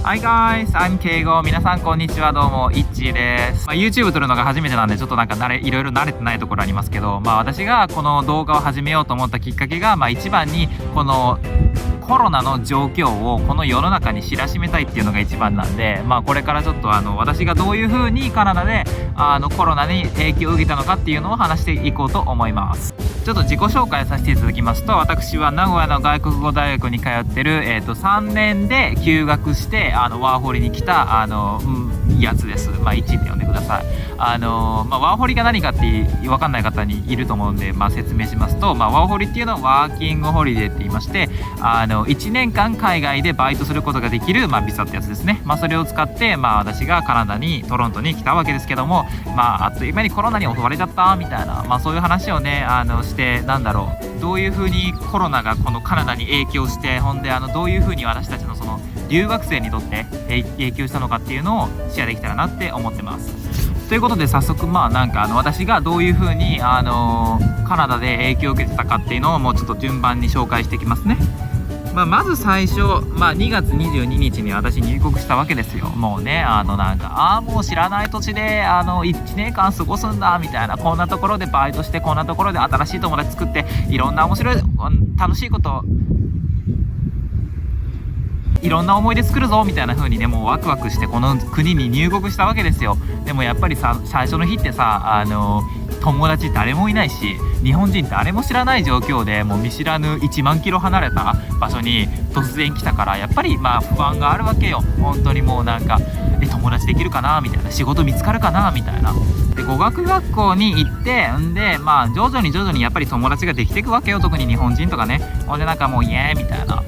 Hi guys, I'm 敬語。皆さんこんにちは、どうも、いっちーです。YouTube 撮るのが初めてなんで、ちょっとなんかいろいろ慣れてないところありますけど、私がこの動画を始めようと思ったきっかけが、一番にこのコロナの状況をこの世の中に知らしめたいっていうのが一番なんで、これからちょっと私がどういう風にカナダでコロナに影響を受けたのかっていうのを話していこうと思います。ちょっと自己紹介させていただきますと、私は名古屋の外国語大学に通ってる、3年で休学してワーホリに来たやつです。1って呼んでください。ワーホリが何かって分かんない方にいると思うんで、説明しますと、ワーホリっていうのはワーキングホリデーって言いまして、1年間海外でバイトすることができる、ビザってやつですね。それを使って、私がカナダにトロントに来たわけですけども、あっという間にコロナに襲われちゃったみたいな、そういう話をねして、どういう風にコロナがこのカナダに影響して、ほんでどういう風に私たちのその留学生にとって影響したのかっていうのをシェアできたらなって思ってます。ということで早速私がどういう風にカナダで影響を受けてたかっていうのをもうちょっと順番に紹介していきますね。まず最初、2月22日に私入国したわけですよ。もうねもう知らない土地で1年間過ごすんだみたいな、こんなところでバイトして、こんなところで新しい友達作って、いろんな面白い楽しいこといろんな思い出作るぞみたいな風にね、もうワクワクしてこの国に入国したわけですよ。でもやっぱり最初の日ってさ、友達誰もいないし、日本人誰も知らない状況で、もう見知らぬ1万キロ離れた場所に突然来たから、やっぱり不安があるわけよ。本当にもう友達できるかなみたいな、仕事見つかるかなみたいな。で語学学校に行って、徐々にやっぱり友達ができていくわけよ。特に日本人とかね。ほんでもうイエーイみたいな、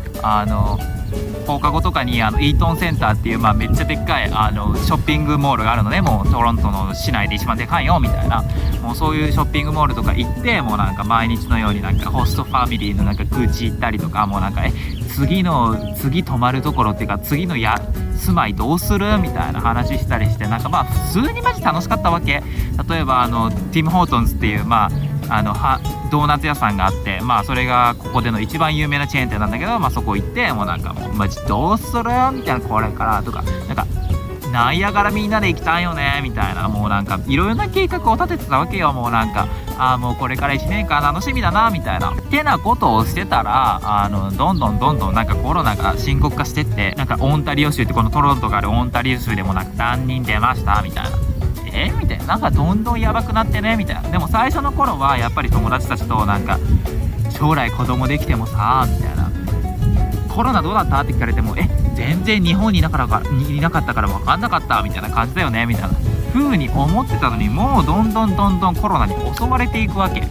放課後とかにイートンセンターっていう、めっちゃでっかいショッピングモールがあるので、もうトロントの市内で一番でかいよみたいな、もうそういうショッピングモールとか行って、もう毎日のようにホストファミリーの愚痴行ったりとか、もう次泊まるところっていうか、次の住まいどうするみたいな話したりして、普通にマジ楽しかったわけ。例えばティム・ホートンズっていうドーナツ屋さんがあって、それがここでの一番有名なチェーン店なんだけど、そこ行って、もうマジどうするみたいな、これからとかナイアガラみんなで行きたいよねみたいな、もういろいろな計画を立ててたわけよ。もうもうこれから1年間楽しみだなみたいなってなことをしてたら、どんどんコロナが深刻化してって、オンタリオ州って、このトロントがあるオンタリオ州でも何人出ましたみたいな、みたいな、どんどんやばくなってねみたいな。でも最初の頃はやっぱり友達たちと将来子供できてもさみたいな、コロナどうだったって聞かれても、全然日本にいなかったから分かんなかったみたいな感じだよねみたいな風に思ってたのに、もうどんどんコロナに襲われていくわけ。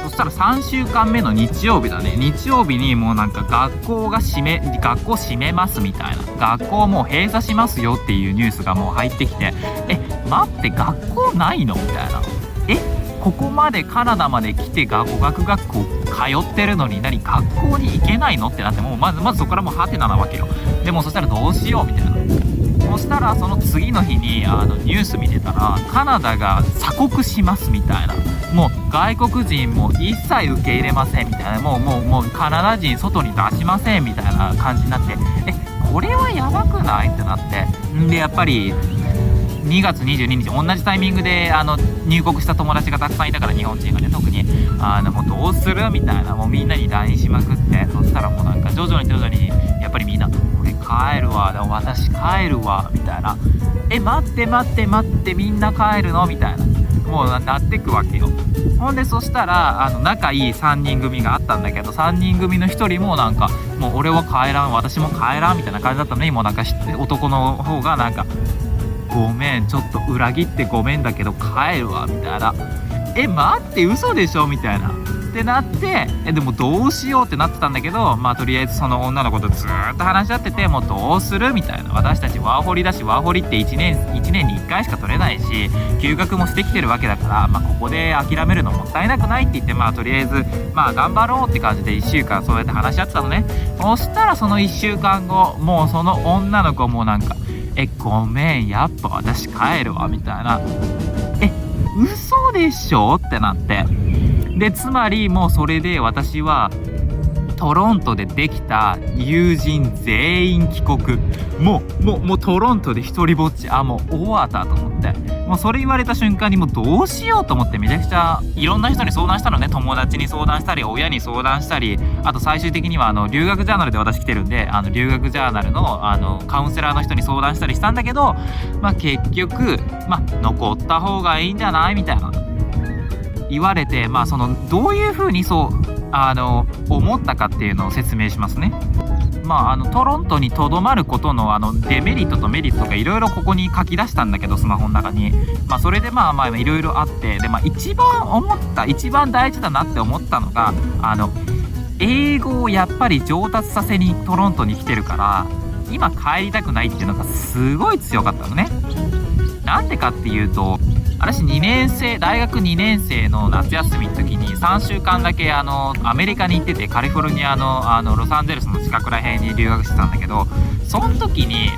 そしたら3週間目の日曜日だね。日曜日にもう学校閉めますみたいな、学校もう閉鎖しますよっていうニュースがもう入ってきて、待って、学校ないのみたいな。ここまでカナダまで来て語学学校通ってるのに、学校に行けないのってなって、もうまずそこからもうハテナなわけよ。でもそしたらどうしようみたいな。そしたらその次の日にニュース見てたら、カナダが鎖国しますみたいな、もう外国人も一切受け入れませんみたいな、もうカナダ人外に出しませんみたいな感じになって、これはやばくないってなって、でやっぱり2月22日同じタイミングで入国した友達がたくさんいたから、日本人がね特にもうどうするみたいな、もうみんなに LINE しまくって、そしたらもう徐々にやっぱりみんな俺帰るわ、私帰るわみたいな、待ってみんな帰るのみたいな、もうなってくわけよ。ほんでそしたら仲いい3人組があったんだけど、3人組の1人ももう俺は帰らん、私も帰らんみたいな感じだったのに、もう男の方がごめん、ちょっと裏切ってごめんだけど帰るわみたいな、待って嘘でしょみたいなってなって、でもどうしようってなってたんだけど、とりあえずその女の子とずーっと話し合ってて、もうどうするみたいな、私たちワーホリだし、ワーホリって1年に1回しか取れないし、休学もしてきてるわけだから、ここで諦めるのもったいなくないって言って、とりあえず頑張ろうって感じで1週間そうやって話し合ってたのね。そしたらその1週間後、もうその女の子もごめん、やっぱ私帰るわみたいな、嘘でしょってなって、でつまりもうそれで私はトロントでできた友人全員帰国。もうトロントで一人ぼっち。もう終わったと思って。もうそれ言われた瞬間にもうどうしようと思ってめちゃくちゃいろんな人に相談したのね。友達に相談したり、親に相談したり、あと最終的には留学ジャーナルで私来てるんで、留学ジャーナルのカウンセラーの人に相談したりしたんだけど、結局残った方がいいんじゃないみたいな言われて、どういう風に思ったかっていうのを説明しますね。トロントにとどまることのデメリットとメリットがいろいろここに書き出したんだけど、スマホの中にそれでいろいろあって、で一番大事だなって思ったのが英語をやっぱり上達させにトロントに来てるから今帰りたくないっていうのがすごい強かったのね。なんでかっていうと、私大学2年生の夏休みの時に3週間だけアメリカに行ってて、カリフォルニアのロサンゼルスの近くら辺に留学してたんだけど、その時に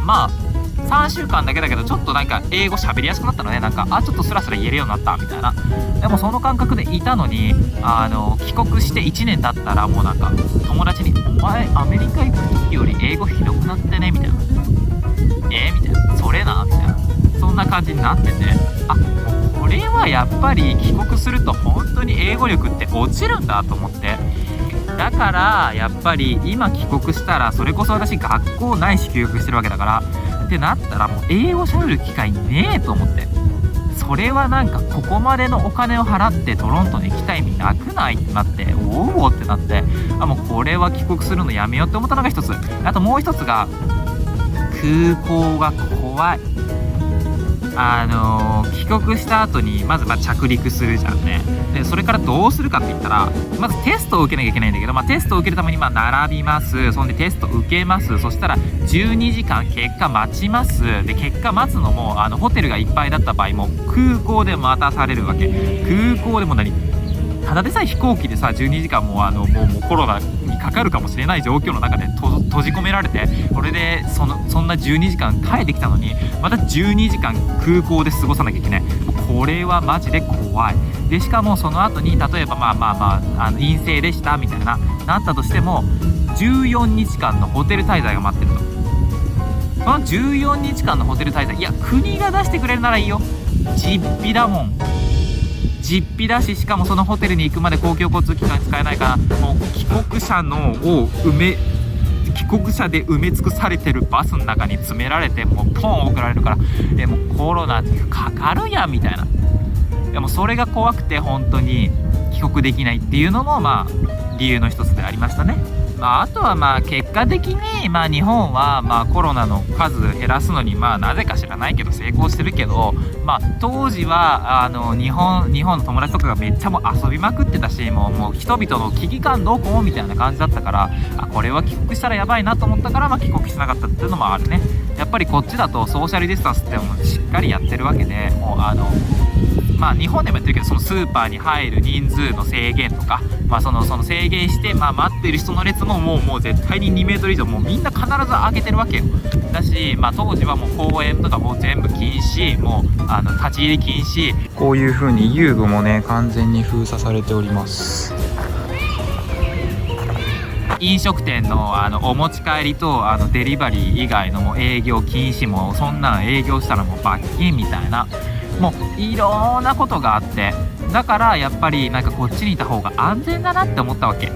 3週間だけだけどちょっと英語喋りやすくなったのね。ちょっとスラスラ言えるようになったみたいな。でもその感覚でいたのに帰国して1年経ったらもう友達に「お前アメリカ行く時より英語ひどくなってね」みたいな「みたいな「それな」みたいな、そんな感じになってて、これはやっぱり帰国すると本当に英語力って落ちるんだと思って、だからやっぱり今帰国したらそれこそ私学校ないし休学してるわけだからってなったらもう英語喋る機会ねえと思って、それはここまでのお金を払ってトロントに行きたい意味なくないってなって、おおってなって、もうこれは帰国するのやめようって思ったのが一つ。あともう一つが空港が怖い。帰国した後にまず着陸するじゃんね。でそれからどうするかって言ったら、まずテストを受けなきゃいけないんだけど、テストを受けるために並びます。そんでテスト受けます。そしたら12時間結果待ちます。で結果待つのもホテルがいっぱいだった場合も空港で待たされるわけ。空港でもただでさえ飛行機でさ12時間ももうコロナにかかるかもしれない状況の中で閉じ込められて、これでそんな12時間耐えてきたのにまた12時間空港で過ごさなきゃいけない。これはマジで怖い。でしかもその後に例えば陰性でしたみたいななったとしても14日間のホテル滞在が待ってると。その14日間のホテル滞在、いや国が出してくれるならいいよ。実費だもん。実費だし、しかもそのホテルに行くまで公共交通機関使えないから、もう帰国者で埋め尽くされてるバスの中に詰められてもうポン送られるから、もうコロナかかるやんみたいな。でもそれが怖くて本当に帰国できないっていうのも理由の一つでありましたね。あとは結果的に日本はコロナの数減らすのになぜか知らないけど成功してるけど、当時は日本の友達とかがめっちゃもう遊びまくってたし、もう人々の危機感どこみたいな感じだったから、これは帰国したらやばいなと思ったから帰国しなかったっていうのもあるね。やっぱりこっちだとソーシャルディスタンスってもしっかりやってるわけで、もう日本でもやってるけど、そのスーパーに入る人数の制限とか、その制限して待ってる人の列ももう絶対に2メートル以上もうみんな必ず開けてるわけよ。だし当時はもう公園とかもう全部禁止、もう立ち入り禁止。こういう風に遊具もね完全に封鎖されております。飲食店のお持ち帰りとデリバリー以外のもう営業禁止、もそんなの営業したらもう罰金みたいな、もういろんなことがあって、だからやっぱりこっちにいた方が安全だなって思ったわけ。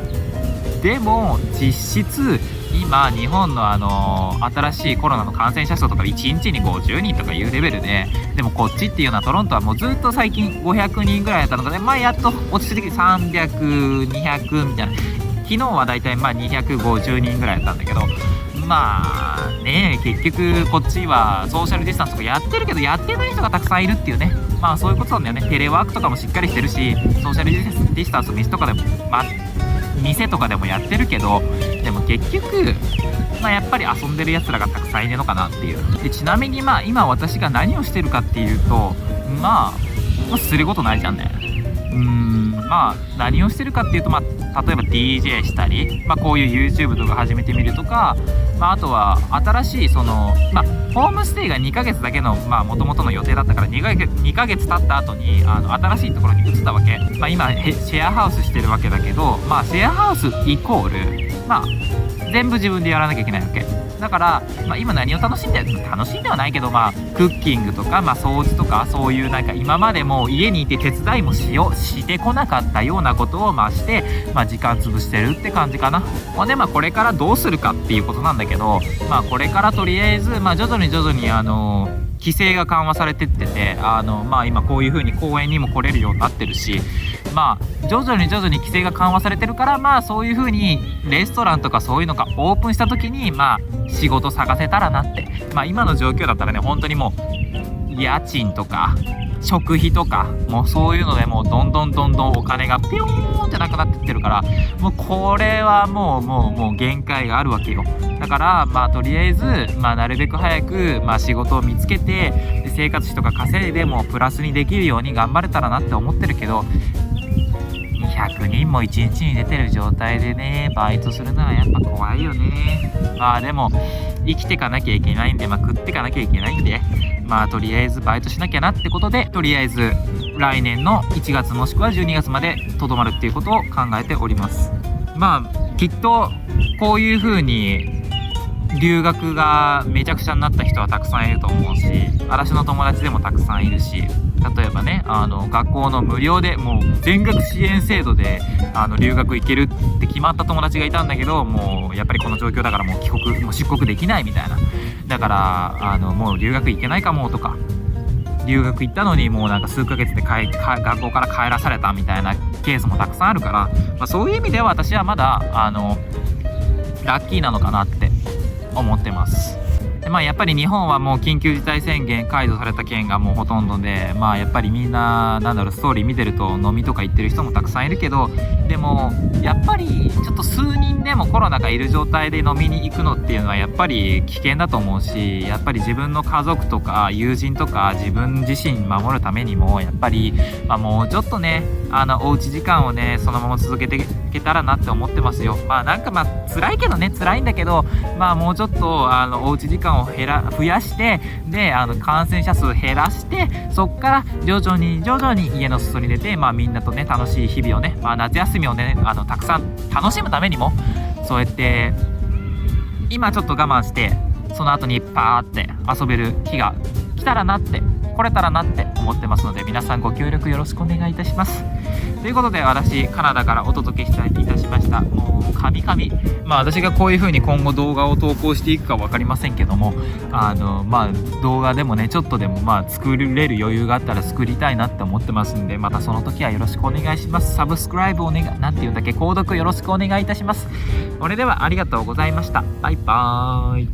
でも実質今日本の新しいコロナの感染者数とか1日に50人とかいうレベルで、でもこっちっていうのはトロントはもうずっと最近500人ぐらいだったので、やっと落ち着いてきて300、200みたいな。昨日はだいたい250人ぐらいだったんだけど、結局こっちはソーシャルディスタンスとかやってるけどやってない人がたくさんいるっていうね。そういうことなんだよね。テレワークとかもしっかりしてるし、ソーシャルディスタンス店とかでも店とかでもやってるけど、でも結局やっぱり遊んでるやつらがたくさんいるのかなっていう。でちなみに今私が何をしてるかっていうと、することないじゃんね。何をしてるかっていうと、例えば DJ したり、こういう YouTube とか始めてみるとか、あとは新しいホームステイが2ヶ月だけの元々の予定だったから2ヶ月経った後に新しいところに移ったわけ。今シェアハウスしてるわけだけど、シェアハウスイコールまあ全部自分でやらなきゃいけないわけだから、今何を楽しんで楽しんではないけど、クッキングとか、掃除とか、そういうなんか今までも家にいて手伝いもしてこなかったようなことをして、時間潰してるって感じかな。これからどうするかっていうことなんだけど、これからとりあえず、徐々に規制が緩和されてってて、今こういう風に公園にも来れるようになってるし、徐々に規制が緩和されてるから、そういう風にレストランとかそういうのがオープンした時に仕事探せたらなって、今の状況だったらね、本当にもう家賃とか食費とかもうそういうのでもうどんどんお金がピヨーンってなくなってってるから、もうこれはもう限界があるわけよ。だからとりあえずなるべく早く仕事を見つけて、で生活費とか稼いでもプラスにできるように頑張れたらなって思ってるけど、200人も1日に出てる状態でねバイトするのはやっぱ怖いよね。でも生きていかなきゃいけないんで、食っていかなきゃいけないんで、とりあえずバイトしなきゃなってことで、とりあえず来年の1月もしくは12月までとどまるっていうことを考えております。きっとこういう風に留学がめちゃくちゃになった人はたくさんいると思うし、私の友達でもたくさんいるし、例えばね学校の無料でもう全額支援制度で留学行けるって決まった友達がいたんだけど、もうやっぱりこの状況だからもう出国できないみたいな。だからもう留学行けないかもとか、留学行ったのにもうなんか数ヶ月で学校から帰らされたみたいなケースもたくさんあるから、そういう意味では私はまだラッキーなのかなって思ってます。でやっぱり日本はもう緊急事態宣言解除された県がもうほとんどで、やっぱりみんなストーリー見てると飲みとか行ってる人もたくさんいるけど、でもやっぱりちょっと数人でもコロナがいる状態で飲みに行くのっていうのはやっぱり危険だと思うし、やっぱり自分の家族とか友人とか自分自身守るためにもやっぱり、もうちょっとねおうち時間をねそのまま続けていけたらなって思ってますよ。辛いけどね、辛いんだけど、もうちょっとおうち時間を増やして、で感染者数減らして、そっから徐々に家の外に出て、みんなとね楽しい日々をね、夏休みをねたくさん楽しむためにも、そうやって今ちょっと我慢してその後にパーって遊べる日が来たらなって来れたらなって思ってますので、皆さんご協力よろしくお願いいたします。ということで、私カナダからお届けしたいたしました。もう神々、私がこういう風に今後動画を投稿していくか分かりませんけども、動画でもねちょっとでも作れる余裕があったら作りたいなって思ってますんで、またその時はよろしくお願いします。サブスクライブ購読よろしくお願いいたします。それではありがとうございました。バイバーイ。